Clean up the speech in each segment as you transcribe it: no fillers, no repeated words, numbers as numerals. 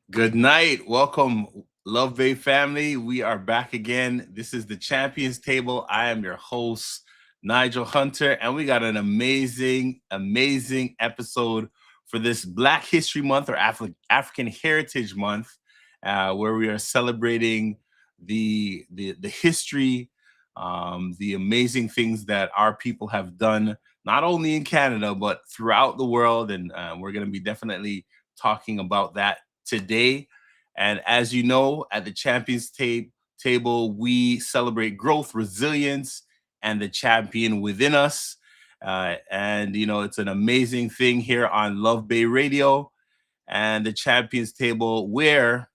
Good night. Welcome, Love Bay family. We are back again. This is the Champions Table. I am your host, Nigel Hunter, and we got an amazing episode for this Black History Month or African Heritage Month, where we are celebrating the history, the amazing things that our people have done, not only in Canada but throughout the world. And we're going to be definitely talking about that today. And as you know, at the Table, we celebrate growth, resilience, and the champion within us. It's an amazing thing here on Love Bay Radio and the Champions Table, where,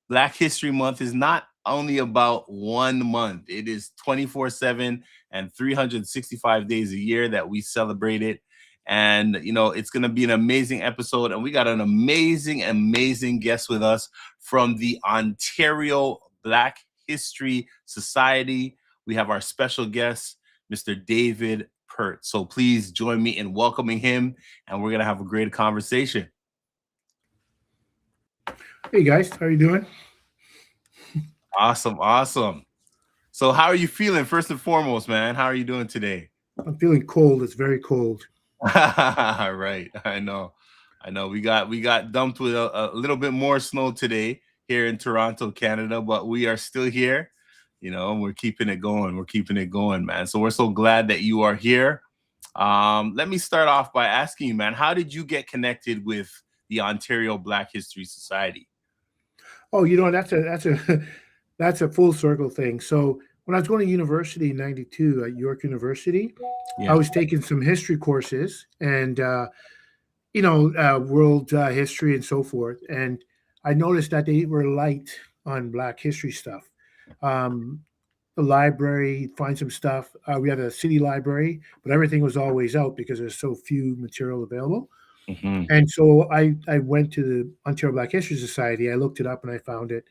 Black History Month is not only about 1 month, it is 24/7 and 365 days a year that we celebrate it. And, it's going to be an amazing episode. And we got an amazing guest with us from the Ontario Black History Society. We have our special guest, Mr. David Peart. So please join me in welcoming him, and we're going to have a great conversation. Hey guys, how are you doing? Awesome. So how are you feeling first and foremost, man? How are you doing today? I'm feeling cold. It's very cold. Right. I know. We got dumped with a little bit more snow today here in Toronto, Canada, but we are still here. We're keeping it going. We're keeping it going, man. So we're so glad that you are here. Let me start off by asking you, man, how did you get connected with the Ontario Black History Society? Oh, that's a that's a full circle thing. So when I was going to university in '92 at York University, I Yeah. was taking some history courses and world history and so forth. And I noticed that they were light on Black history stuff. Um, the library, find some stuff. We had a city library, but everything was always out because there's so few material available. Hmm. And so I went to the Ontario Black History Society. I looked it up and I found it.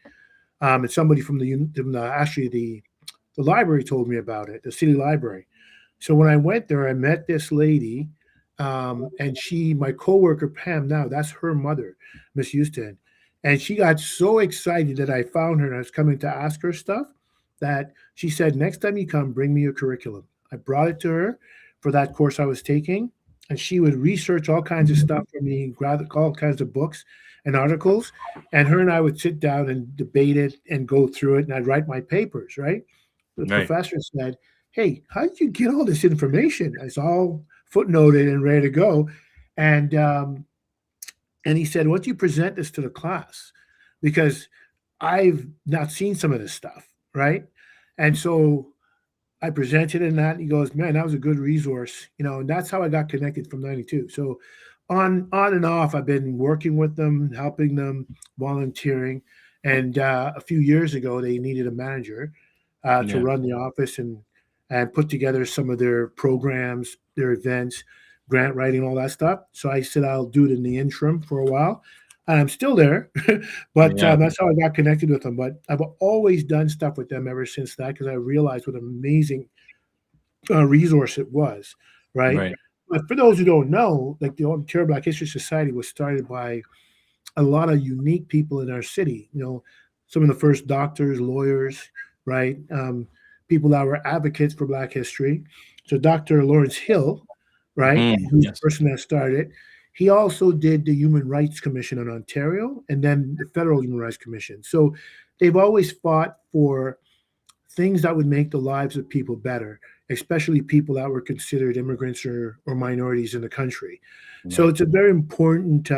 And somebody from the library told me about it, the city library. So when I went there, I met this lady, and my coworker Pam. Now that's her mother, Miss Houston, and she got so excited that I found her and I was coming to ask her stuff that she said, "Next time you come, bring me your curriculum." I brought it to her for that course I was taking, and she would research all kinds of stuff for me, grab all kinds of books and articles, and her and I would sit down and debate it and go through it, and I'd write my papers. Right? The Right. professor said, "Hey, how did you get all this information?" It's all footnoted and ready to go, and and he said, "Why don't you present this to the class? Because I've not seen some of this stuff, right?" And so I presented in that. And he goes, "Man, that was a good resource, and that's how I got connected from '92. So on and off, I've been working with them, helping them, volunteering. And a few years ago, they needed a manager to Yeah. run the office and put together some of their programs, their events, grant writing, all that stuff. So I said I'll do it in the interim for a while. And I'm still there, but Yeah. that's how I got connected with them. But I've always done stuff with them ever since that because I realized what an amazing resource it was, right? Right. But for those who don't know, like the Ontario Black History Society was started by a lot of unique people in our city. Some of the first doctors, lawyers, right? People that were advocates for Black history. So Dr. Lawrence Hill, right, who's the Yes. person that started. He also did the Human Rights Commission in Ontario and then the Federal Human Rights Commission. So they've always fought for things that would make the lives of people better, especially people that were considered immigrants or minorities in the country. So Right. it's a very important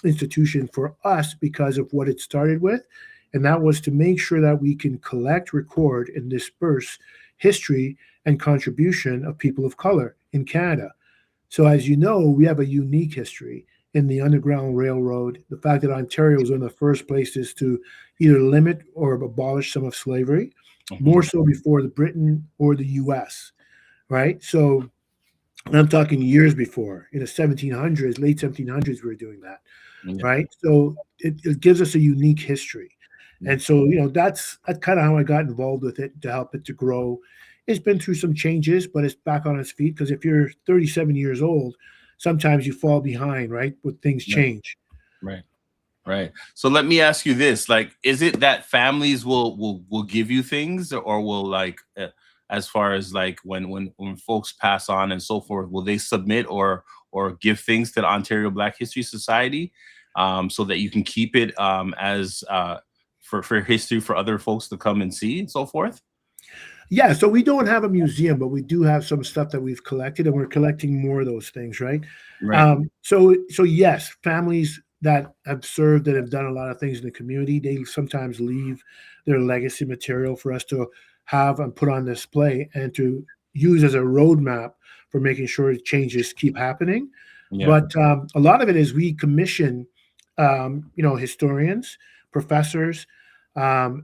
institution for us because of what it started with. And that was to make sure that we can collect, record, and disperse history and contribution of people of color in Canada. So, as you know, we have a unique history in the Underground Railroad. The fact that Ontario was one of the first places to either limit or abolish some of slavery, more Hmm. so before the Britain or the US, right? So, and I'm talking years before, in the 1700s, late 1700s, we were doing that, Yeah. right? So it gives us a unique history. And so, that's kind of how I got involved with it to help it to grow. It's been through some changes, but it's back on its feet because if you're 37 years old, sometimes you fall behind, right? When things Right. change. Right. Right. So let me ask you this: like, is it that families will give you things, or will like, as far as like when folks pass on and so forth, will they submit or give things to the Ontario Black History Society, so that you can keep it as for history for other folks to come and see and so forth? Yeah, so we don't have a museum, but we do have some stuff that we've collected, and we're collecting more of those things, right? Right. So yes, families that have served and have done a lot of things in the community, they sometimes leave their legacy material for us to have and put on display and to use as a roadmap for making sure changes keep happening. Yeah. But a lot of it is we commission, historians, professors.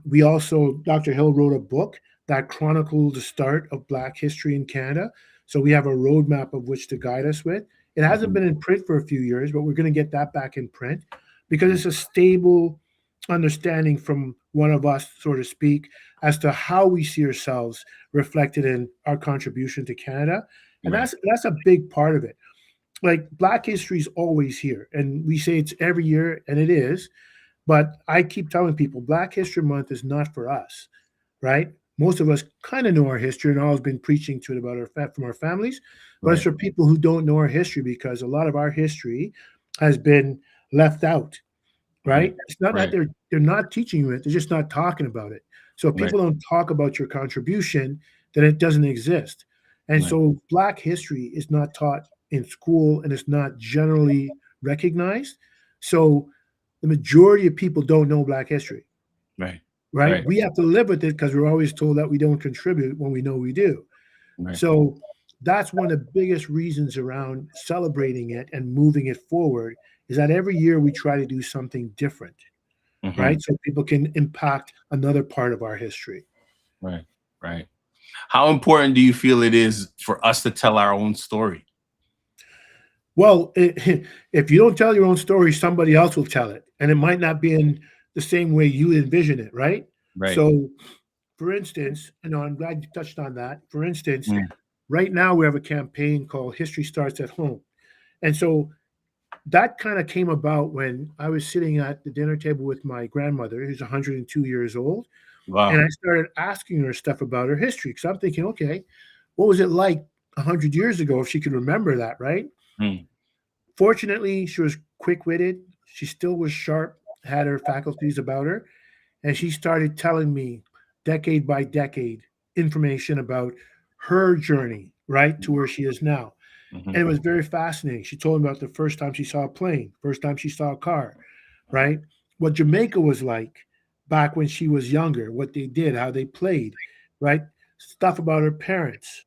We also, Dr. Hill wrote a book that chronicled the start of Black history in Canada. So we have a roadmap of which to guide us with. It hasn't Mhm. been in print for a few years, but we're going to get that back in print because it's a stable understanding from one of us, so to speak, as to how we see ourselves reflected in our contribution to Canada. And Right. that's a big part of it. Like Black history is always here, and we say it's every year, and it is. But I keep telling people Black History Month is not for us, right? Most of us kind of know our history and always been preaching to it about from our families, but it's Right. for people who don't know our history because a lot of our history has been left out, Mhm. right? It's not that Right. they're not teaching you it; they're just not talking about it. So if Right. people don't talk about your contribution, then it doesn't exist. And Right. so Black history is not taught in school and it's not generally recognized. So the majority of people don't know Black history, Right. right? Right. We have to live with it because we're always told that we don't contribute when we know we do. Right. So that's one of the biggest reasons around celebrating it and moving it forward is that every year we try to do something different, Mhm. right? So people can impact another part of our history. Right. Right. How important do you feel it is for us to tell our own story? Well, if you don't tell your own story, somebody else will tell it, and it might not be in the same way you envision it, right? Right. So, for instance, I'm glad you touched on that. For instance, Mm. right now we have a campaign called History Starts at Home. And so that kind of came about when I was sitting at the dinner table with my grandmother, who's 102 years old, and Wow. I started asking her stuff about her history because I'm thinking, okay, what was it like 100 years ago if she could remember that, right? Mm. Fortunately, she was quick witted. She still was sharp, had her faculties about her. And she started telling me decade by decade information about her journey, right, to where she is now. And Mhm. it was very fascinating. She told me about the first time she saw a plane, first time she saw a car, right? What Jamaica was like back when she was younger, what they did, how they played, right? Stuff about her parents,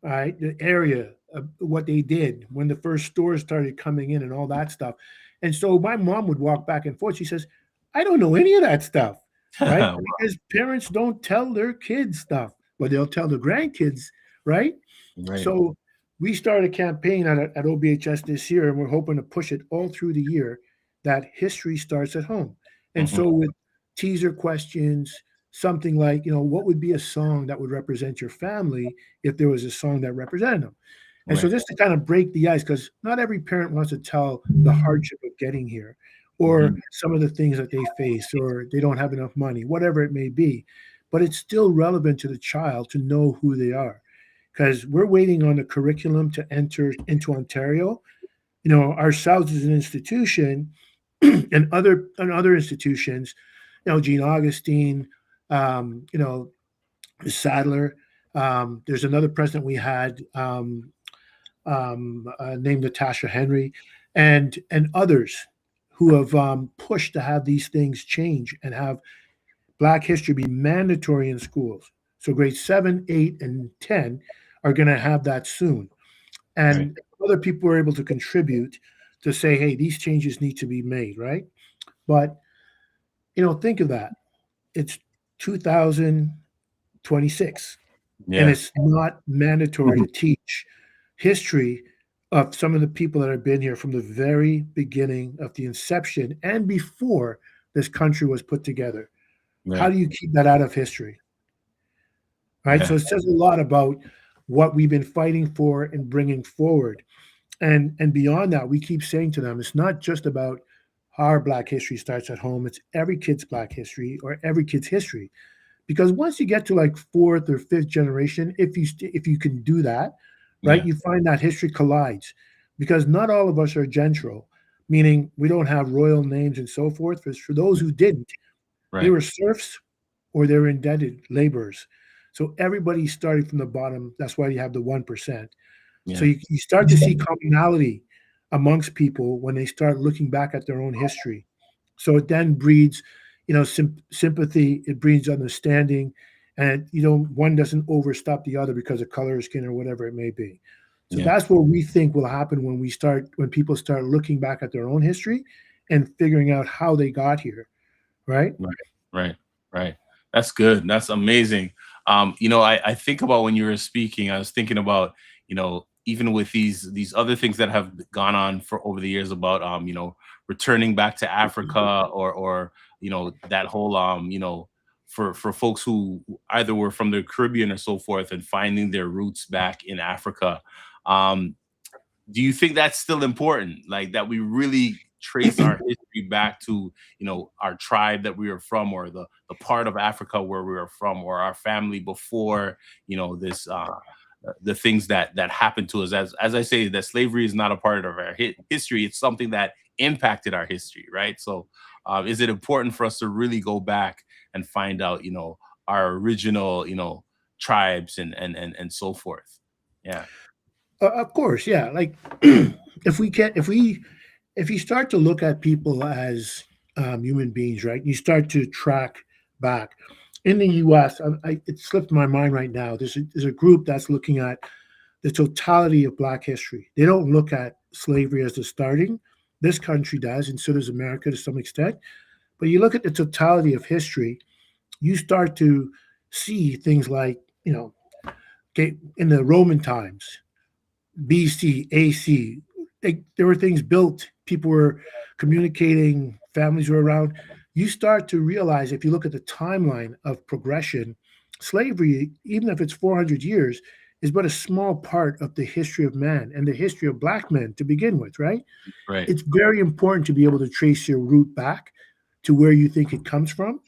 right? The area, what they did when the first stores started coming in and all that stuff. And so my mom would walk back and forth. She says, I don't know any of that stuff, right? Wow. Because parents don't tell their kids stuff, but they'll tell the grandkids, right? Right. So we started a campaign at OBHS this year, and we're hoping to push it all through the year that history starts at home. And Mhm. so with teaser questions, something like, what would be a song that would represent your family if there was a song that represented them? And so Right. just to kind of break the ice, because not every parent wants to tell the hardship of getting here or Mhm. some of the things that they face or they don't have enough money, whatever it may be. But it's still relevant to the child to know who they are because we're waiting on the curriculum to enter into Ontario. Ourselves as an institution and other institutions, Gene Augustine, um, you know, Sadler. There's another president we had named Natasha Henry, and others who have pushed to have these things change and have Black history be mandatory in schools. So grades 7, 8, and 10 are going to have that soon. Right. And other people were able to contribute to say, hey, these changes need to be made, right? But, think of that. It's 2026, and Yeah. it's not mandatory to teach history of some of the people that have been here from the very beginning of the inception and before this country was put together. How Right. do you keep that out of history? Right. So Yeah. it says a lot about what we've been fighting for and bringing forward. And beyond that, we keep saying to them, it's not just about our Black history starts at home. It's every kid's Black history or every kid's history. Because once you get to like fourth or fifth generation, if you can do that, right, Yeah. you find that history collides. Because not all of us are gentral, meaning we don't have royal names and so forth. For those who didn't, they Right. were serfs or they were indebted laborers. So everybody started from the bottom. That's why you have the 1%. So Yeah. you start to see commonality amongst people when they start looking back at their own history. So it then breeds, sympathy. It breeds understanding, and one doesn't overstep the other because of color of skin or whatever it may be. So Yeah. that's what we think will happen when people start looking back at their own history and figuring out how they got here, right? Right, right, right. That's good. That's amazing. I think about when you were speaking, I was thinking about, even with these other things that have gone on for over the years about returning back to Africa or that whole for folks who either were from the Caribbean or so forth and finding their roots back in Africa. Um, do you think that's still important, like that we really trace our history back to our tribe that we are from, or the part of Africa where we are from, or our family before this the things that happened to us? As I say, that slavery is not a part of our history. It's something that impacted our history, right? So is it important for us to really go back and find out our original tribes and so forth? Yeah. Of course, yeah. Like if you start to look at people as human beings, right? You start to track back. In the U.S., it slipped my mind right now. There's a group that's looking at the totality of Black history. They don't look at slavery as the starting. This country does, and so does America to some extent. But you look at the totality of history, you start to see things like, okay, in the Roman times, BC, AC. There were things built. People were communicating. Families were around. You start to realize if you look at the timeline of progression, slavery, even if it's 400 years, is but a small part of the history of man and the history of Black men to begin with, right? Right. It's very important to be able to trace your root back to where you think it comes from,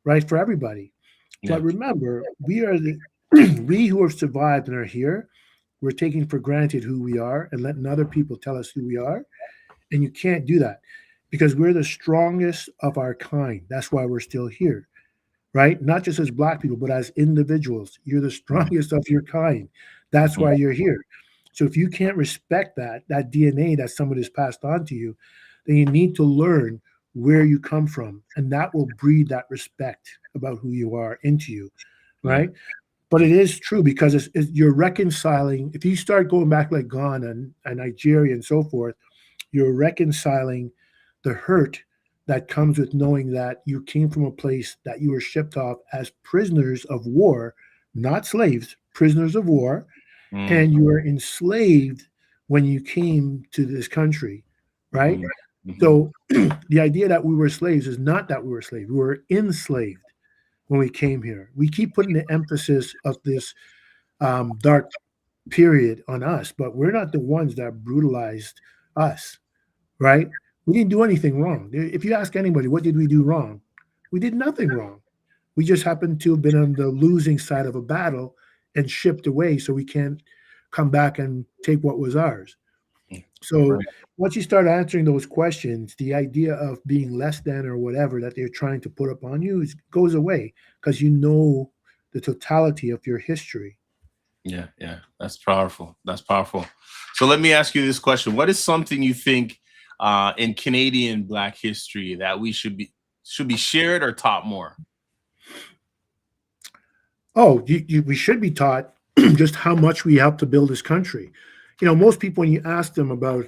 right? For everybody. Yeah. But remember, we who have survived and are here, we're taking for granted who we are and letting other people tell us who we are. And you can't do that because we're the strongest of our kind. That's why we're still here, right? Not just as Black people, but as individuals. You're the Right. strongest of your kind. That's Mhm. why you're here. So if you can't respect that DNA that somebody has passed on to you, then you need to learn where you come from. And that will breed that respect about who you are into you, Yeah. right? But it is true because you're reconciling. If you start going back like Ghana and Nigeria and so forth, you're reconciling the hurt that comes with knowing that you came from a place that you were shipped off as prisoners of war, not slaves, prisoners of war, Mm, and you were enslaved when you came to this country, right? mhm, mhm. So the idea that we were slaves is not that we were slaves. We were enslaved when we came here. We keep putting the emphasis of this dark period on us, but we're not the ones that brutalized us, right? We didn't do anything wrong. If you ask anybody, what did we do wrong? We did nothing wrong. We just happened to have been on the losing side of a battle and shipped away so we can't come back and take what was ours. Mm, So right. once you start answering those questions, the idea of being less than or whatever that they're trying to put up on you goes away because you know the totality of your history. Yeah, yeah. That's powerful. That's powerful. So let me ask you this question. What is something you think in Canadian Black history that we should be shared or taught more? Oh, we should be taught just how much we helped to build this country. Most people, when you ask them about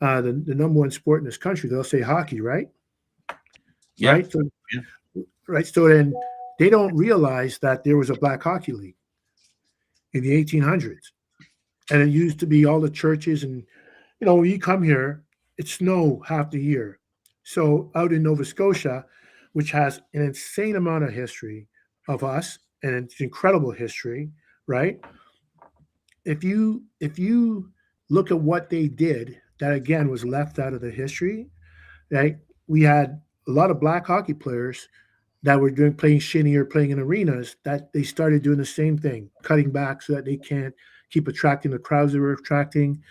the number one sport in this country, they'll say hockey, right? Yeah. Right. So, Yeah. right. So then they don't realize that there was a black hockey league in the 1800s, and it used to be all the churches. And when you come here, it's snow half the year. So out in Nova Scotia, which has an insane amount of history of us and it's incredible history, right? If you look at what they did, that again was left out of the history, right? we had a lot of black hockey players that were doing playing shinny or playing in arenas that they started doing the same thing, cutting back so that they can't keep attracting the crowds they were attracting.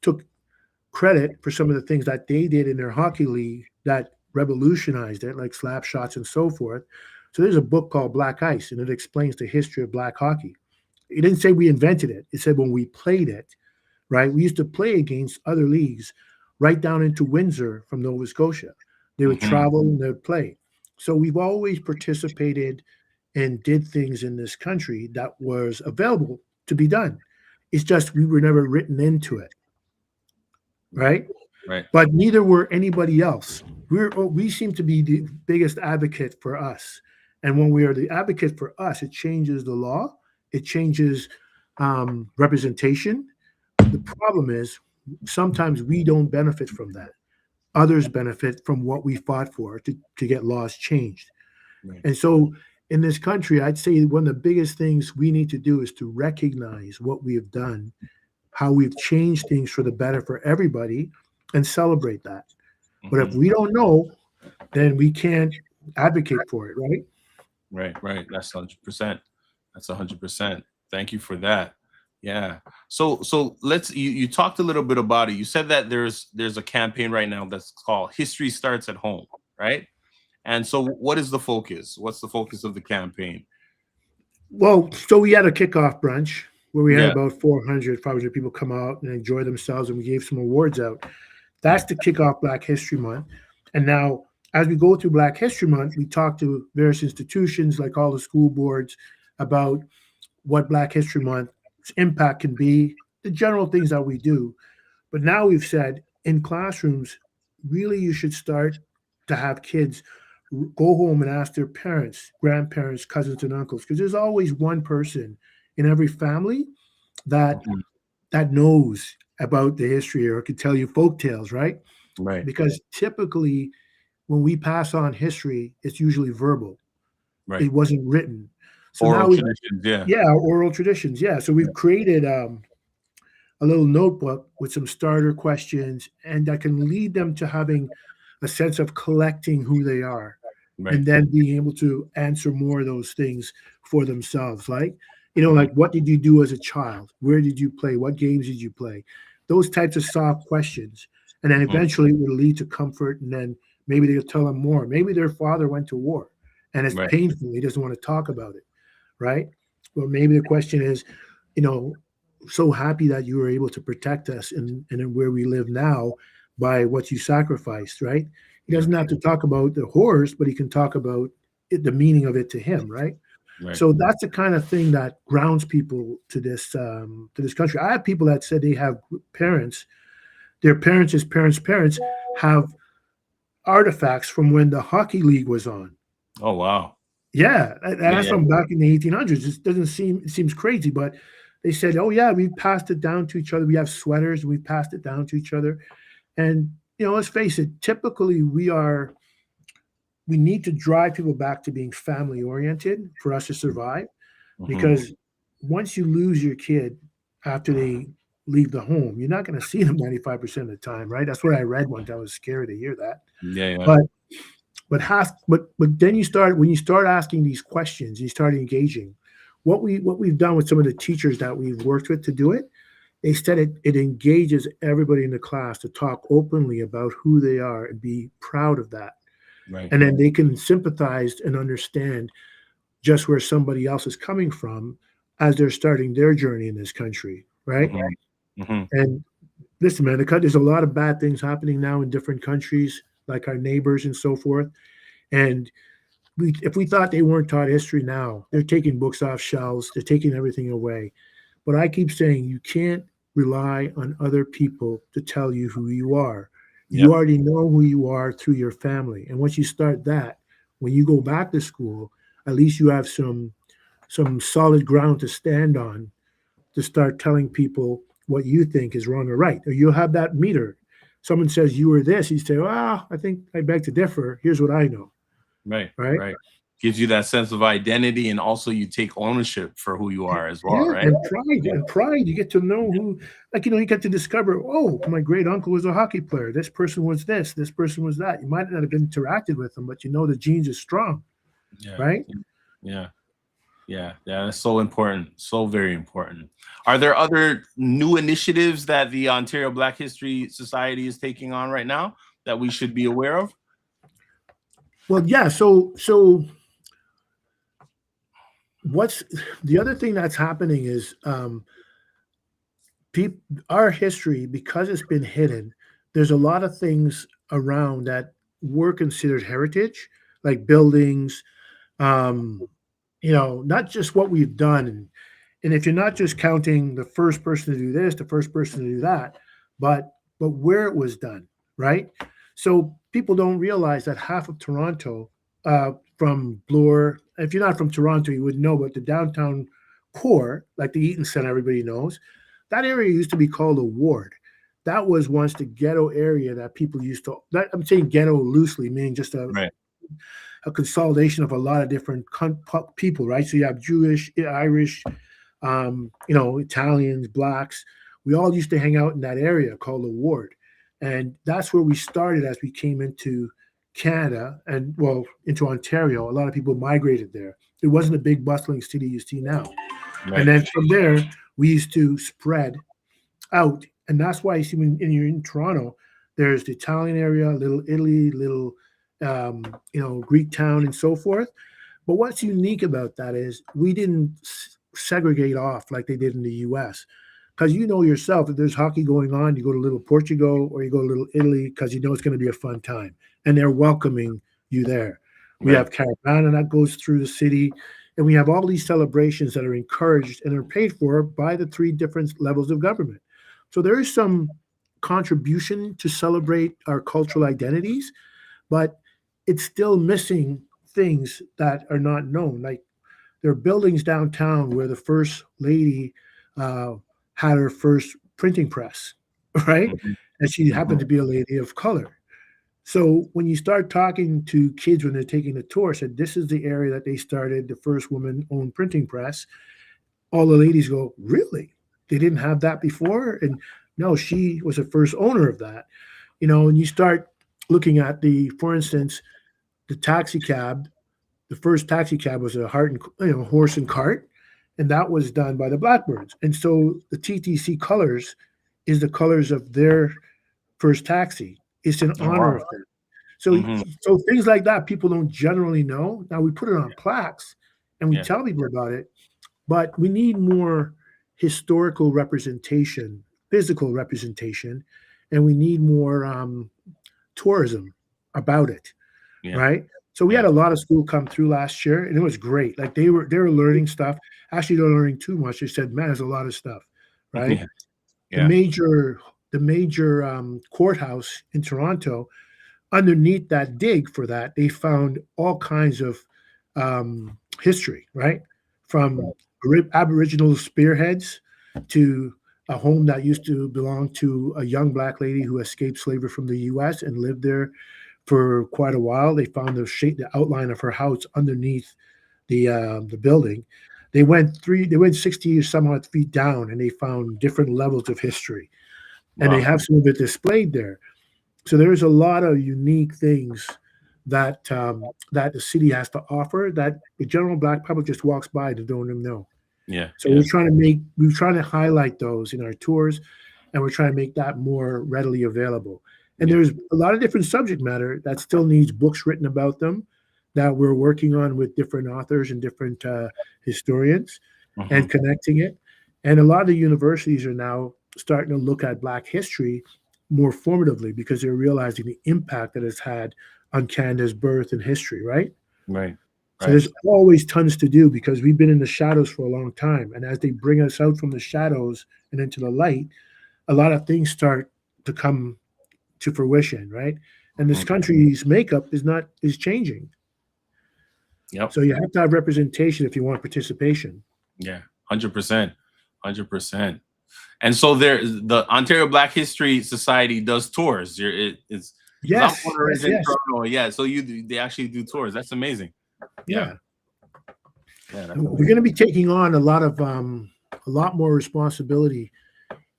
Took credit for some of the things that they did in their hockey league that revolutionized it, like slap shots and so forth. So there's a book called Black Ice, and it explains the history of black hockey. It didn't say we invented it. It said when we played it, right? We used to play against other leagues right down into Windsor from Nova Scotia. They would Hmm. travel and they'd play. So we've always participated and did things in this country that was available to be done. It's just we were never written into it, Right. right? Right. But neither were anybody else. We seem to be the biggest advocate for us, and when we are the advocate for us, it changes the law, it changes representation. The problem is sometimes we don't benefit from that. Others benefit from what we fought for to get laws changed. Right. And so in this country, I'd say one of the biggest things we need to do is to recognize what we have done, how we've changed things for the better for everybody, and celebrate that. But if Hmm. we don't know, then we can't advocate for it, right? Right. Right. That's 100%. That's 100%. Thank you for that. Yeah. So you talked a little bit about it. You said that there's a campaign right now that's called History Starts at Home, right? And so what is the focus? What's the focus of the campaign? Well, so we had a kickoff brunch where we had Yeah. about 400, 500 people come out and enjoy themselves, and we gave some awards out. That's to kick off Black History Month. And now, as we go through Black History Month, we talk to various institutions like all the school boards about what Black History Month's impact can be, the general things that we do. But now we've said in classrooms, really, you should start to have kids go home and ask their parents, grandparents, cousins, and uncles, because there's always one person in every family that Mhm. that knows about the history or can tell you folk tales, right? Right. Because typically when we pass on history, it's usually verbal. Right. It wasn't written. So Oral now we, traditions. Yeah. yeah, oral traditions. Yeah. So we've created a little notebook with some starter questions, and that can lead them to having a sense of collecting who they are Right. and then being able to answer more of those things for themselves. Like, Mhm. like what did you do as a child? Where did you play? What games did you play? Those types of soft questions. And then Mhm. eventually it will lead to comfort. And then maybe they'll tell them more. Maybe their father went to war and it's Right. painful. He doesn't want to talk about it. Right. Well, maybe the question is, you know, so happy that you were able to protect us and where we live now by what you sacrificed, right? He Yeah. doesn't have to talk about the horrors, but he can talk about it, the meaning of it to him, right? Right. So that's the kind of thing that grounds people to this country. I have people that said they have parents, their parents' parents have artifacts from when the hockey league was on. Oh wow. Yeah, Yeah. that's Yeah. from back in the 1800s. It doesn't seem it seems crazy, but they said, "Oh yeah, we passed it down to each other. We have sweaters, and we passed it down to each other." And let's face it. Typically, we need to drive people back to being family oriented for us to survive. Hmm. Because once you lose your kid after they leave the home, you're not going to see them 95% of the time, right? That's what I read once. I was scary to hear that, Yeah. Yeah. but but then you start when you start asking these questions, you start engaging. What we've done with some of the teachers that we've worked with to do it, they said it engages everybody in the class to talk openly about who they are and be proud of that. Right. And then they can sympathize and understand just where somebody else is coming from as they're starting their journey in this country, right? Hmm. Hmm. And listen, man, there's a lot of bad things happening now in different countries, like our neighbors and so forth. And if we thought they weren't taught history now, they're taking books off shelves, they're taking everything away. But I keep saying you can't rely on other people to tell you who you are. You Yep. already know who you are through your family. And once you start that, when you go back to school, at least you have some solid ground to stand on to start telling people what you think is wrong or right. Or you'll have that meter. Someone says you were this, you say, "Well, I think I beg to differ. Here's what I know." Right. Right? Right. gives you that sense of identity, and also you take ownership for who you are as well, Yeah, right? and pride, and pride. You get to know who, like, you get to discover. Oh, my great uncle was a hockey player. This person was this. This person was that. You might not have interacted with them, but the genes are strong, Yeah, right? yeah, yeah, yeah. That's so important, so very important. Are there other new initiatives that the Ontario Black History Society is taking on right now that we should be aware of? Well, yeah. So what's the other thing that's happening is our history, because it's been hidden, there's a lot of things around that were considered heritage, like buildings, um, not just what we've done. And if you're not just counting the first person to do this, the first person to do that, but where it was done, right? So people don't realize that half of Toronto, from Bloor, if you're not from Toronto, you wouldn't know, but the downtown core, like the Eaton Center, everybody knows, that area used to be called a ward. That was once the ghetto area that people used to. I'm saying ghetto loosely, meaning just Right. a consolidation of a lot of different people, right? So you have Jewish, Irish, Italians, blacks. We all used to hang out in that area called the ward, and that's where we started as we came into Canada and into Ontario. A lot of people migrated there. It wasn't a big bustling city you see now, and Right. then from there we used to spread out, and that's why you see when you're in Toronto, there's the Italian area, Little Italy, little Greek town, and so forth. But what's unique about that is we didn't segregate off like they did in the U.S. Because yourself, if there's hockey going on, you go to Little Portugal or you go to Little Italy because it's going to be a fun time, and they're welcoming you there. We Right. have Caravana that goes through the city, and we have all these celebrations that are encouraged and are paid for by the three different levels of government. So there is some contribution to celebrate our cultural identities, but it's still missing things that are not known. Like there are buildings downtown where the first lady uh, had her first printing press, right? Mhm. And she happened Mhm. to be a lady of color. So when you start talking to kids when they're taking a tour, said this is the area that they started the first woman-owned printing press. All the ladies go, really? They didn't have that before? And no, she was the first owner of that. And you start looking at for instance, the taxi cab. The first taxi cab was a horse and cart, and that was done by the Blackbirds. And so the TTC colors is the colors of their first taxi. It's in Oh, honor wow. of them. So, Mhm. so things like that people don't generally know. Now we put it on plaques and we Yeah. tell people about it, but we need more historical representation, physical representation, and we need more tourism about it, Yeah. right? So we had Yeah. a lot of school come through last year, and it was great. Like they were learning stuff. Actually, they're learning too much. They said, "Man, there's a lot of stuff," right? Yeah. The Yeah. major the major courthouse in Toronto, underneath that dig for that, they found all kinds of history, right? From Aboriginal spearheads to a home that used to belong to a young black lady who escaped slavery from the U.S. and lived there for quite a while. They found the outline of her house underneath the building. They went 60 or some odd feet down, and they found different levels of history, and they Wow. have some of it displayed there. So there's a lot of unique things that the city has to offer that the general black public just walks by and don't even know. Yeah. So Yeah. we're trying to highlight those in our tours, and we're trying to make that more readily available. And Yeah. there's a lot of different subject matter that still needs books written about them that we're working on with different authors and different historians and Mhm. connecting it. And a lot of the universities are now starting to look at Black history more formatively because they're realizing the impact that it's had on Canada's birth and history, right? Right. So Right. there's always tons to do because we've been in the shadows for a long time. And as they bring us out from the shadows and into the light, a lot of things start to come to fruition, right? And this Mhm. country's makeup is changing. Yep. So you have to have representation if you want participation. Yeah. 100%. 100%. And so the Ontario Black History Society does tours. It's because I'm Yes, born and yes, raised in yes. Toronto. Yeah. So they actually do tours. That's amazing. Yeah. Yeah. Yeah, that's We're amazing. going to be taking on a lot more responsibility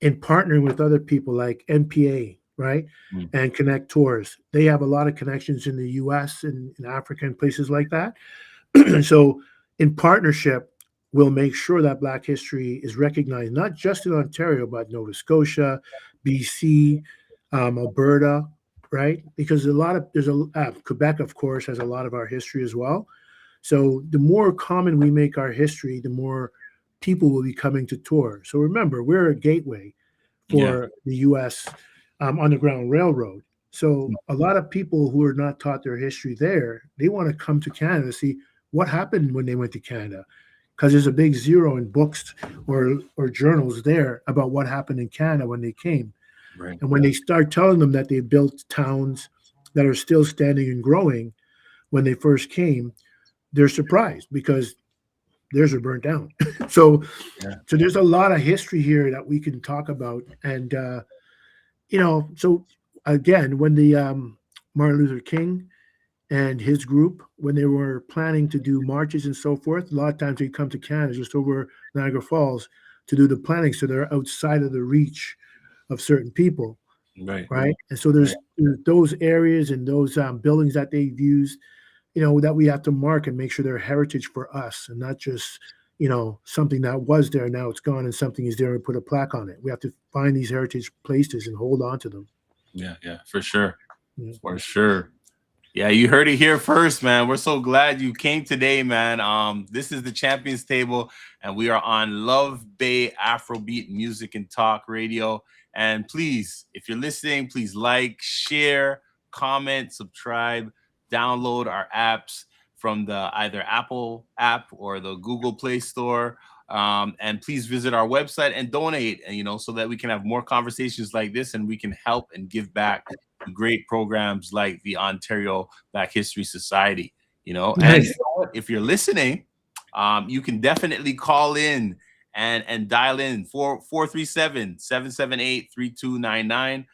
in partnering with other people like NPA, right? Mm. And Connect Tours. They have a lot of connections in the US and in Africa and places like that. So, in partnership, we'll make sure that Black history is recognized not just in Ontario, but Nova Scotia, BC, Alberta, right? Because there's a Quebec, of course, has a lot of our history as well. So the more common we make our history, the more people will be coming to tour. So remember, we're a gateway Yeah. for the U.S. Underground Railroad. So a lot of people who are not taught their history there, they want to come to Canada to see what happened when they went to Canada, because there's a big zero in books or journals there about what happened in Canada when they came. Right. And when they start telling them that they built towns that are still standing and growing when they first came, they're surprised because theirs are burnt down. so Yeah. so there's a lot of history here that we can talk about. And so again, when the Martin Luther King and his group, when they were planning to do marches and so forth, a lot of times they'd come to Canada just over Niagara Falls to do the planning, so they're outside of the reach of certain people, Right. right? And so Right. there's those areas and those buildings that they've used, that we have to mark and make sure they're heritage for us and not just, something that was there, now it's gone, and something is there and put a plaque on it. We have to find these heritage places and hold on to them. Yeah. Yeah. For sure. Yeah. For sure. Yeah, you heard it here first, man. We're so glad you came today, man. This is the Champions Table, and we are on Love Bay Afrobeat Music and Talk Radio. And please, if you're listening, please like, share, comment, subscribe, download our apps from the either Apple app or the Google Play Store. And please visit our website and donate, and so that we can have more conversations like this, and we can help and give back great programs like the Ontario Black History Society, and Nice. if you're listening, you can definitely call in and dial in 437-778-3299.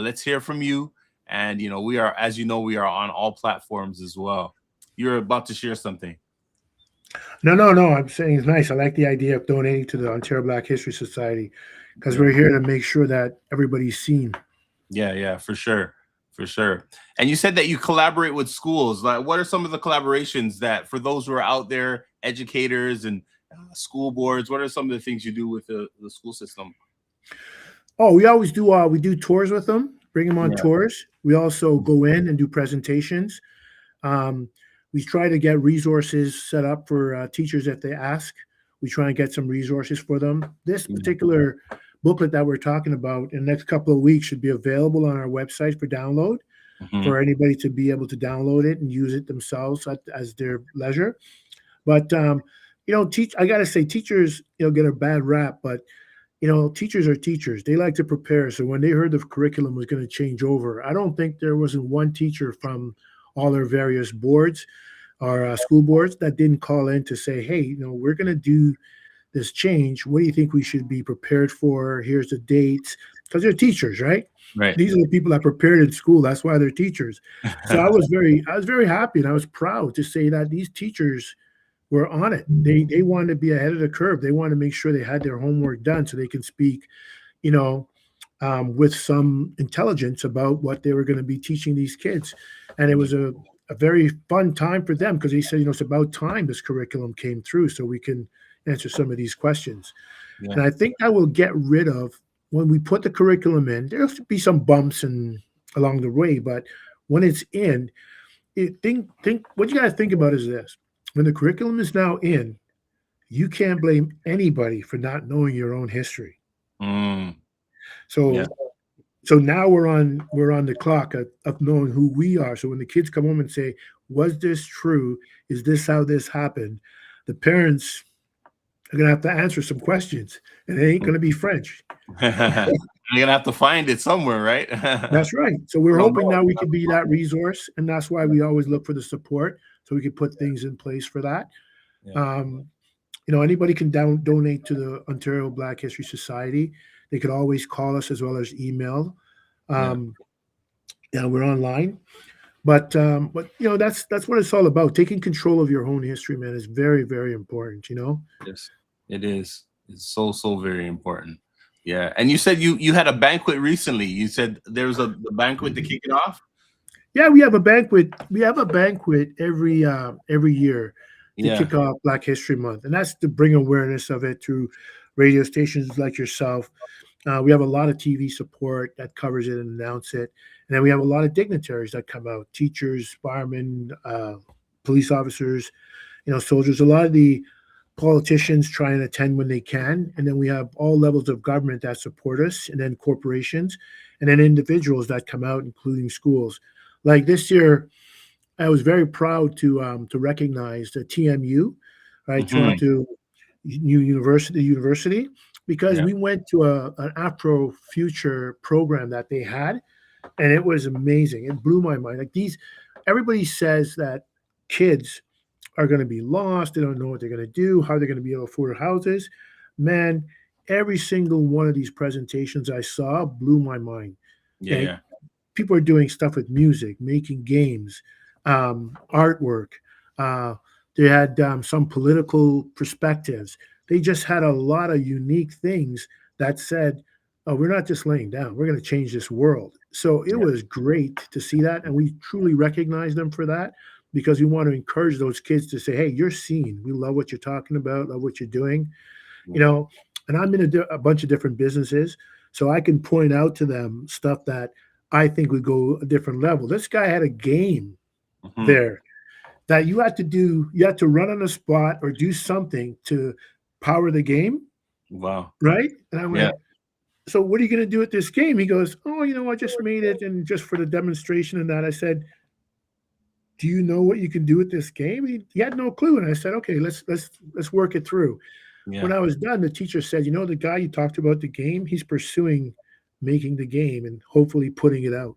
Let's hear from you. And we are, as we are on all platforms as well. You're about to share something. No. I'm saying it's nice. I like the idea of donating to the Ontario Black History Society because Yeah. we're here to make sure that everybody's seen. Yeah, for sure. For sure. And you said that you collaborate with schools. Like, what are some of the collaborations that, for those who are out there, educators and school boards, what are some of the things you do with the school system? Oh, we always do. We do tours with them, bring them on Yeah. tours. We also go in and do presentations. Um, we try to get resources set up for teachers if they ask. We try and get some resources for them. This particular booklet that we're talking about in the next couple of weeks should be available on our website for download, Mhm. for anybody to be able to download it and use it themselves as their leisure. But I got to say, teachers get a bad rap, but teachers are teachers. They like to prepare. So when they heard the curriculum was going to change over, I don't think there wasn't one teacher from all their various boards or school boards that didn't call in to say, hey, we're going to do this change. What do you think we should be prepared for? Here's the dates. Because they're teachers, right? Right. These are the people that prepared in school. That's why they're teachers. So I was very happy and I was proud to say that these teachers were on it. They wanted to be ahead of the curve. They wanted to make sure they had their homework done so they can speak, you know, with some intelligence about what they were going to be teaching these kids. And it was a very fun time for them because they said, it's about time this curriculum came through so we can answer some of these questions. Yeah. And I think that will get rid of, when we put the curriculum in, there'll be some bumps along the way, but when it's in, think what you got to think about is this: when the curriculum is now in, you can't blame anybody for not knowing your own history. Mm. So Yeah. so now we're on the clock of knowing who we are. So when the kids come home and say, was this true? Is this how this happened? The parents are gonna have to answer some questions, and it ain't gonna be French. You're gonna have to find it somewhere, right? That's right. So we're You don't hoping know. now we can be that resource, and that's why we always look for the support so we can put things in place for that. Yeah. Anybody can donate to the Ontario Black History Society. They could always call us as well as email. Yeah. We're online. But that's what it's all about. Taking control of your own history, man, is very, very important. Yes, it is. It's so so very important. Yeah, and you said you had a banquet recently. You said there was a the banquet to kick it off. Yeah, we have a banquet. We have a banquet every year to Yeah. kick off Black History Month, and that's to bring awareness of it through radio stations like yourself. We have a lot of TV support that covers it and announce it, and then we have a lot of dignitaries that come out: teachers, firemen, police officers, soldiers. A lot of the politicians try and attend when they can, and then we have all levels of government that support us, and then corporations, and then individuals that come out, including schools. Like this year, I was very proud to recognize the TMU, right, Hmm. Toronto University, because Yeah. we went to an Afro Future program that they had, and it was amazing. It blew my mind. Like everybody says that kids are going to be lost. They don't know what they're going to do, how they're going to be able to afford houses. Man, every single one of these presentations I saw blew my mind. Yeah. Like, Yeah. people are doing stuff with music, making games, artwork. Uh, they had some political perspectives. They just had a lot of unique things that said, "Oh, we're not just laying down. We're going to change this world." So it Yeah. was great to see that, and we truly recognize them for that because we want to encourage those kids to say, "Hey, you're seen. We love what you're talking about. Love what you're doing." you Yeah. know and I'm in a bunch of different businesses, so I can point out to them stuff that I think would go a different level. This guy had a game Hmm. there that you had to run on the spot or do something to power the game, Wow. right? And I Yeah. went, so what are you going to do with this game? He goes, oh, I just made it and just for the demonstration and that. I said, do you know what you can do with this game? He had no clue, and I said, okay, let's work it through. When Yeah. I was done, the teacher said, the guy you talked about the game, he's pursuing making the game and hopefully putting it out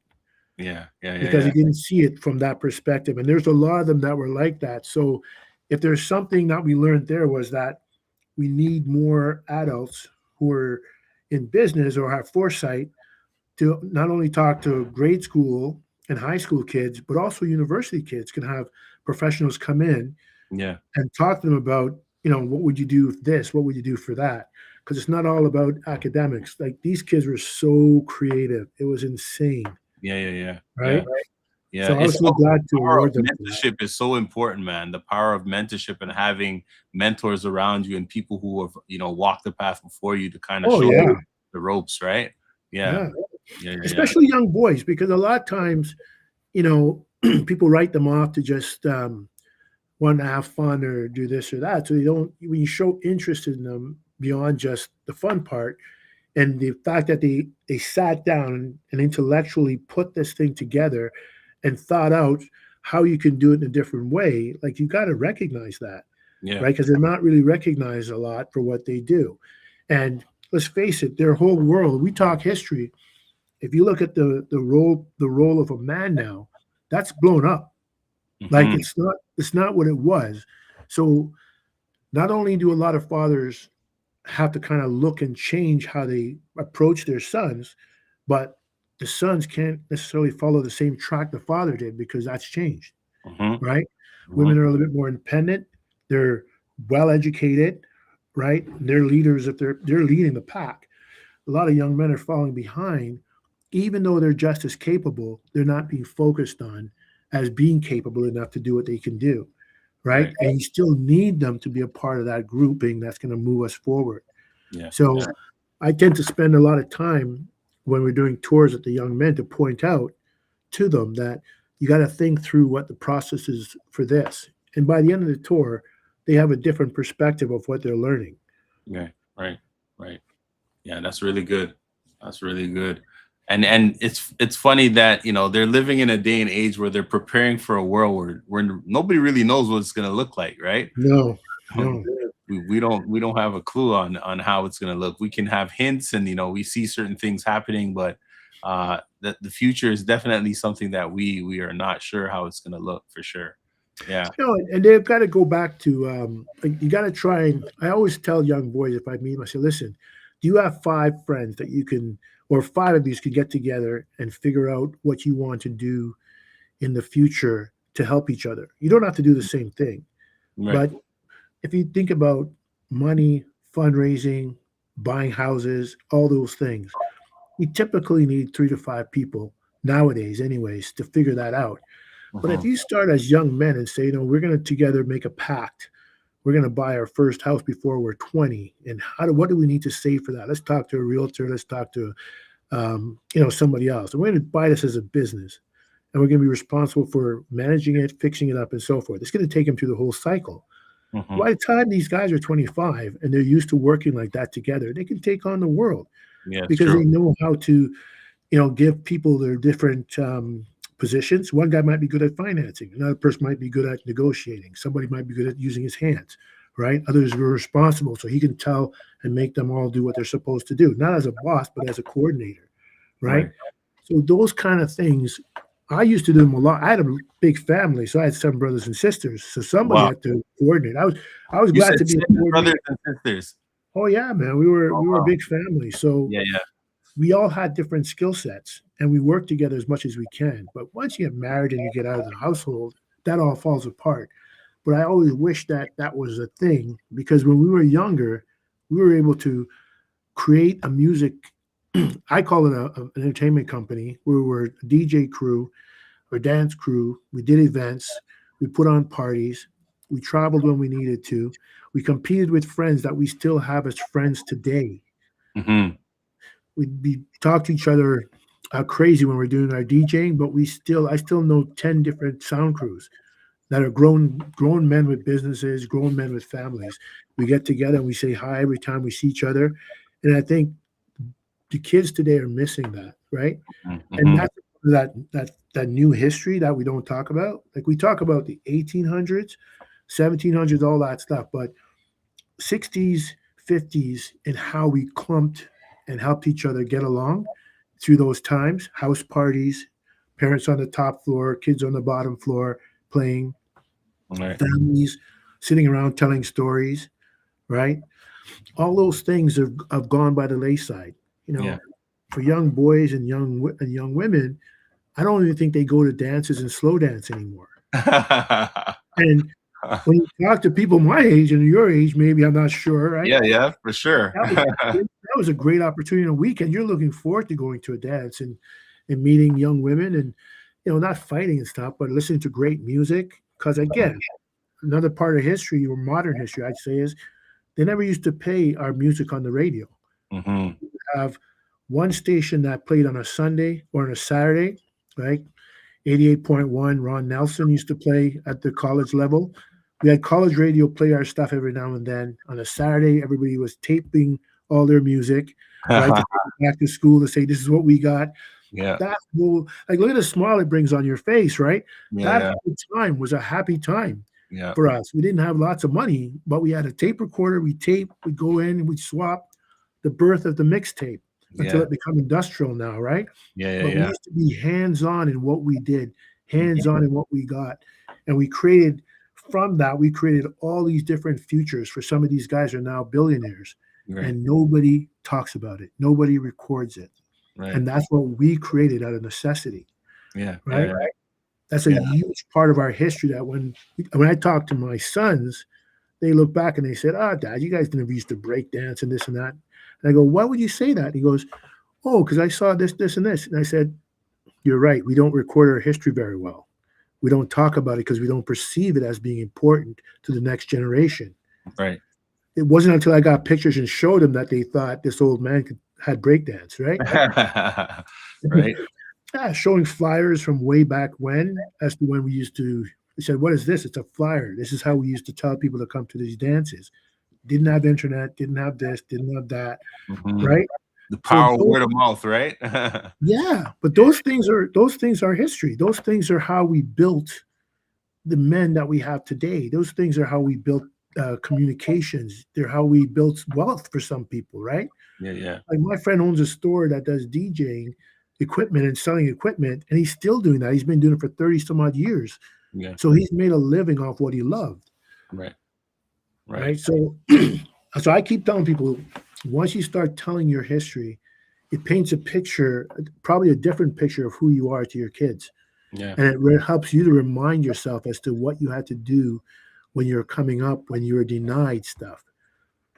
Yeah. Yeah. Yeah. because he Yeah. didn't see it from that perspective. And there's a lot of them that were like that. So if there's something that we learned there was that we need more adults who are in business or have foresight to not only talk to grade school and high school kids, but also university kids can have professionals come in Yeah. and talk to them about, what would you do for this? What would you do for that? Because it's not all about academics. Like these kids were so creative. It was insane, Yeah. Yeah. Yeah. right? Yeah. Yeah. So I It's was so so glad the to power of award them for that. mentorship is so important, man. The power of mentorship and having mentors around you and people who have, walked the path before you to kind of Oh show yeah, you the ropes, right? Yeah. yeah. Yeah. Yeah. Yeah. Especially young boys, because a lot of times, you know, people write them off to just want to have fun or do this or that. So they don't. When you show interest in them beyond just the fun part, and the fact that they sat down and intellectually put this thing together and thought out how you can do it in a different way, like you got to recognize that, Yeah. right? Because they're not really recognized a lot for what they do. And let's face it, their whole world, we talk history. If you look at the role of a man now, that's blown up. Like Hmm. it's not what it was. So not only do a lot of fathers have to kind of look and change how they approach their sons, but the sons can't necessarily follow the same track the father did because that's changed, Hmm. right? Hmm. Women are a little bit more independent. They're well educated, right? They're leaders. If they're leading the pack, a lot of young men are falling behind, even though they're just as capable. They're not being focused on as being capable enough to do what they can do, right? Right. And you still need them to be a part of that grouping that's going to move us forward. Yeah. So Yeah. I tend to spend a lot of time when we're doing tours with the young men to point out to them that you got to think through what the process is for this. And by the end of the tour, they have a different perspective of what they're learning. Yeah. Right. Right. Yeah, that's really good. That's really good. And it's funny that they're living in a day and age where they're preparing for a world where nobody really knows what it's going to look like, right? No, no. We don't have a clue on how it's going to look. We can have hints, and we see certain things happening, but the future is definitely something that we are not sure how it's going to look for sure. Yeah. No, and they've got to go back to like, you got to try and I always tell young boys if I meet them, I say, listen, do you have 5 friends that you can, or 5 of you can get together and figure out what you want to do in the future to help each other. You don't have to do the same thing, Right. but if you think about money, fundraising, buying houses, all those things, you typically need 3 to 5 people nowadays, anyways, to figure that out. But if Mhm. you start as young men and say, we're going to together make a pact, we're going to buy our first house before we're 20, and what do we need to save for that? Let's talk to a realtor. Let's talk to somebody else. And we're going to buy this as a business, and we're going to be responsible for managing it, fixing it up, and so forth. It's going to take them through the whole cycle. Mhm. By the time these guys are 25 and they're used to working like that together, they can take on the world Yeah, it's because true. they know how to, give people their different positions. One guy might be good at financing. Another person might be good at negotiating. Somebody might be good at using his hands, right? Others are responsible, so he can tell and make them all do what they're supposed to do, not as a boss, but as a coordinator, right? Right. So those kind of things, I used to do them a lot. I had a big family, so I had 7 brothers and sisters. So somebody Wow. had to coordinate. I was You glad said to be a 7 brothers coordinator. and sisters. Oh yeah, man, we were a Wow. big family. So Yeah, yeah. we all had different skill sets and we worked together as much as we can. But once you get married and you get out of the household, that all falls apart. But I always wish that that was a thing because when we were younger, we were able to create a music. I call it an entertainment company where we were a DJ crew or dance crew. We did events, we put on parties, we traveled when we needed to. We competed with friends that we still have as friends today. Mhm. We'd be talk to each other crazy when we're doing our DJing, but I still know 10 different sound crews that are grown men with businesses, grown men with families. We get together and we say hi every time we see each other. And I think the kids today are missing that, right? And Mhm. that's that new history that we don't talk about. Like we talk about the 1800s, 1700s, all that stuff, but 60s, 50s, and how we clumped and helped each other get along through those times, house parties, parents on the top floor, kids on the bottom floor playing, Right. families sitting around telling stories, right? All those things have gone by the wayside. You Yeah. know, for young boys and young women, I don't even think they go to dances and slow dance anymore. And when you talk to people my age and your age, maybe I'm not sure, right? Yeah, yeah, for sure. That was a great opportunity on a weekend. You're looking forward to going to a dance and meeting young women and not fighting and stuff, but listening to great music. Because again, another part of history or modern history, I'd say, is they never used to pay our music on the radio. Mhm. Have one station that played on a Sunday or on a Saturday, right? 88.1, Ron Nelson used to play at the college level. We had college radio play our stuff every now and then. On a Saturday, everybody was taping all their music, right? To take it back to school to say, this is what we got. Yeah. That whole, like, look at the smile it brings on your face, right? Yeah, That yeah. whole time was a happy time Yeah. for us. We didn't have lots of money, but we had a tape recorder. We tape, we'd go in and we'd swap the birth of the mixtape until Yeah. it become industrial now, right? Yeah, yeah, But we yeah. used to be hands-on in what we did, hands-on in what we got. And we created all these different futures for some of these guys are now billionaires. Right. And nobody talks about it. Nobody records it. Right. And that's what we created out of necessity, Yeah. right? Yeah. That's a Yeah. huge part of our history that when I talk to my sons, they look back and they said, "Oh, Dad, you guys never used to break dance and this and that." And I go, "Why would you say that?" He goes, "Oh, because I saw this, this, and this." And I said, "You're right. We don't record our history very well. We don't talk about it because we don't perceive it as being important to the next generation." Right. It wasn't until I got pictures and showed them that they thought this old man had breakdance, right? Right. Yeah, showing flyers from way back when as to when we used to. They said, "What is this?" It's a flyer. This is how we used to tell people to come to these dances. Didn't have internet, didn't have this, didn't have that, Mhm. right? The So power of those, word of mouth, right? yeah, but those things are history. Those things are how we built the men that we have today. Those things are how we built communications. They're how we built wealth for some people, right? Yeah, yeah. Like my friend owns a store that does DJing equipment and selling equipment, and he's still doing that. He's been doing it for 30 some odd years. Yeah. So he's made a living off what he loved, Right. Right. right? So so I keep telling people once you start telling your history, it paints a picture, probably a different picture of who you are to your kids. Yeah. and it helps you to remind yourself as to what you had to do when you're coming up, when you were denied stuff.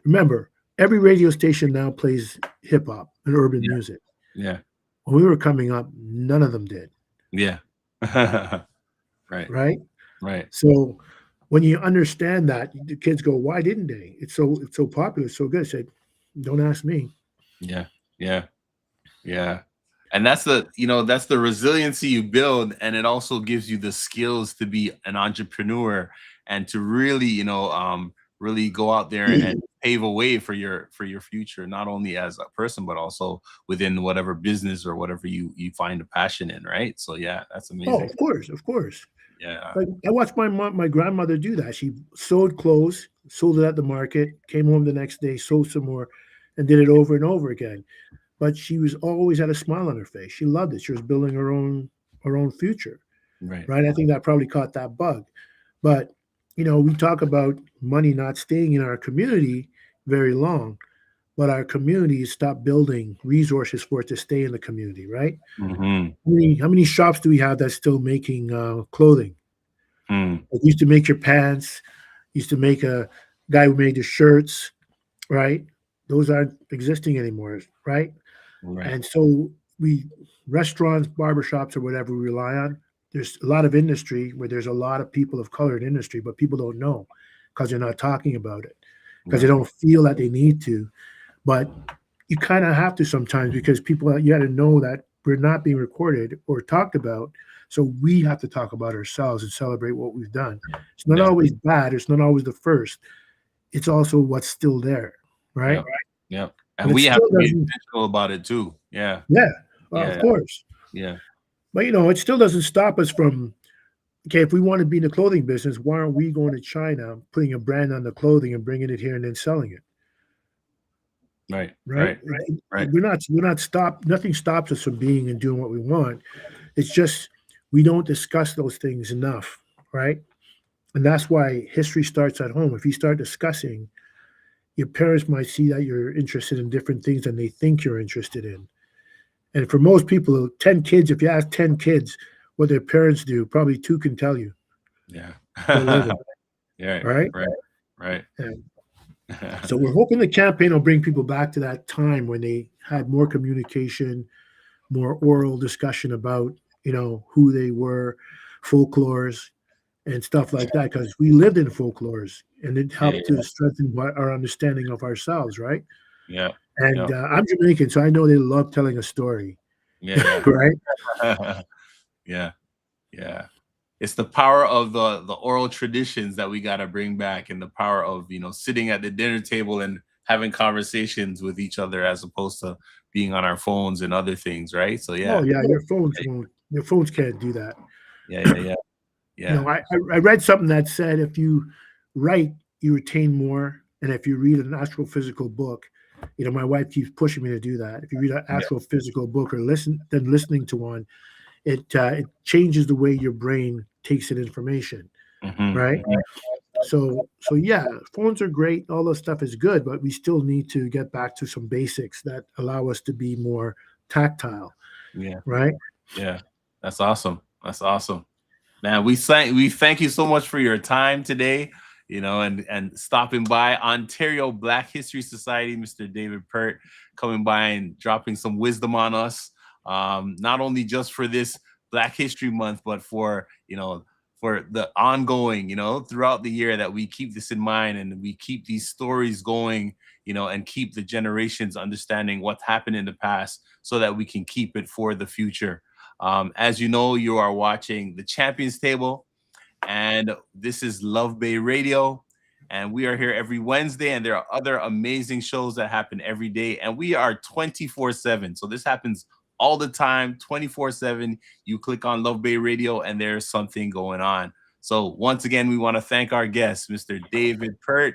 Remember, every radio station now plays hip hop and urban Yeah. music. Yeah. When we were coming up, none of them did, Yeah. Right. right? Right. So when you understand that, the kids go, "Why didn't they? It's so popular, it's so good." I said, "Don't ask me." Yeah. Yeah. Yeah. And that's the, that's the resiliency you build. And it also gives you the skills to be an entrepreneur and to really, really go out there and pave a way for your future, not only as a person, but also within whatever business or whatever you find a passion in. Right. So yeah, that's Oh, amazing. of course, of course. Yeah. Like I watched my grandmother do that. She sewed clothes, sold it at the market, came home the next day, sewed some more, and did it over and over again. But she was always had a smile on her face. She loved it. She was building her own future, Right. right? I think that probably caught that bug. But we talk about money not staying in our community very long, but our communities stop building resources for it to stay in the community, right? Hmm. How many shops do we have that's still making clothing? Hmm. Like used to make your pants, used to make a guy who made the shirts, right? Those aren't existing anymore, right? Right. And so we restaurants, barbershops, or whatever we rely on. There's a lot of industry where there's a lot of people of color in industry, but people don't know because they're not talking about it because they Right. don't feel that they need to. But you kind of have to sometimes because people you got to know that we're not being recorded or talked about. So we have to talk about ourselves and celebrate what we've done. It's not Yeah. always bad. It's not always the first. It's also what's still there, right? Yep. Yep. But And it we have still to be doesn't. intentional about it too. Yeah. Yeah, of Yeah. course. Yeah. But it still doesn't stop us from okay. If we want to be in the clothing business, why aren't we going to China, putting a brand on the clothing and bringing it here and then selling it? Right. Right? Right. Right. We're not stopped. Nothing stops us from being and doing what we want. It's just we don't discuss those things enough, right? And that's why history starts at home. If you start discussing, your parents might see that you're interested in different things than they think you're interested in. And for most people, 10 kids, if you ask 10 kids what their parents do, probably two can tell you Yeah. for a living, Yeah. right? Right. Right. And so we're hoping the campaign will bring people back to that time when they had more communication, more oral discussion about, who they were, folklores, and stuff like that, because we lived in folklores and it Yeah. helped to strengthen our understanding of ourselves, right? Yeah. And Yeah. I'm Jamaican, so I know they love telling a story, Yeah. right? Yeah. Yeah. Yeah. It's the power of the oral traditions that we got to bring back, and the power of sitting at the dinner table and having conversations with each other as opposed to being on our phones and other things, right? So Oh yeah. yeah, your phones can't do that. Yeah. Yeah. Yeah. Yeah. I read something that said if you write, you retain more, and if you read an actual physical book, my wife keeps pushing me to do that. If you read an Yeah. actual physical book or listening to one, it changes the way your brain takes in information, right? Hmm. So yeah, phones are great. All this stuff is good, but we still need to get back to some basics that allow us to be more tactile, Yeah. right? Yeah. That's awesome. That's awesome. Man, we thank you so much for your time today, and stopping by Ontario Black History Society, Mr. David Peart, coming by and dropping some wisdom on us. Not only just for this Black History Month, but for the ongoing, throughout the year, that we keep this in mind and we keep these stories going, and keep the generations understanding what happened in the past so that we can keep it for the future. As you know, you are watching the Champions Table, and this is Love Bay Radio. And we are here every Wednesday, and there are other amazing shows that happen every day. And we are 24/7. So this happens all the time, 24/7. You click on Love Bay Radio, and there's something going on. So once again, we want to thank our guest, Mr. David Peart,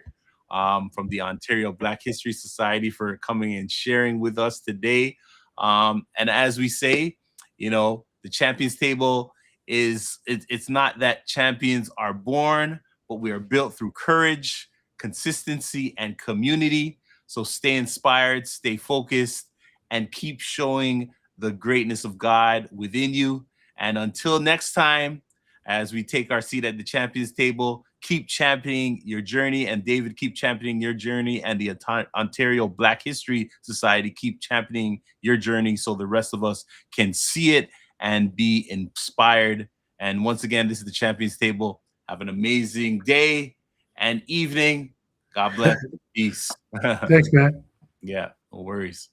from the Ontario Black History Society, for coming and sharing with us today. And as we say, the Champions Table it's not that champions are born, but we are built through courage, consistency, and community. So stay inspired, stay focused, and keep showing the greatness of God within you. And until next time, as we take our seat at the champions table, keep championing your journey. And David, keep championing your journey. And the Ontario Black History Society, keep championing your journey so the rest of us can see it and be inspired. And once again, this is the champions table. Have an amazing day and evening. God bless. Peace. Thanks, Matt. Yeah, no worries.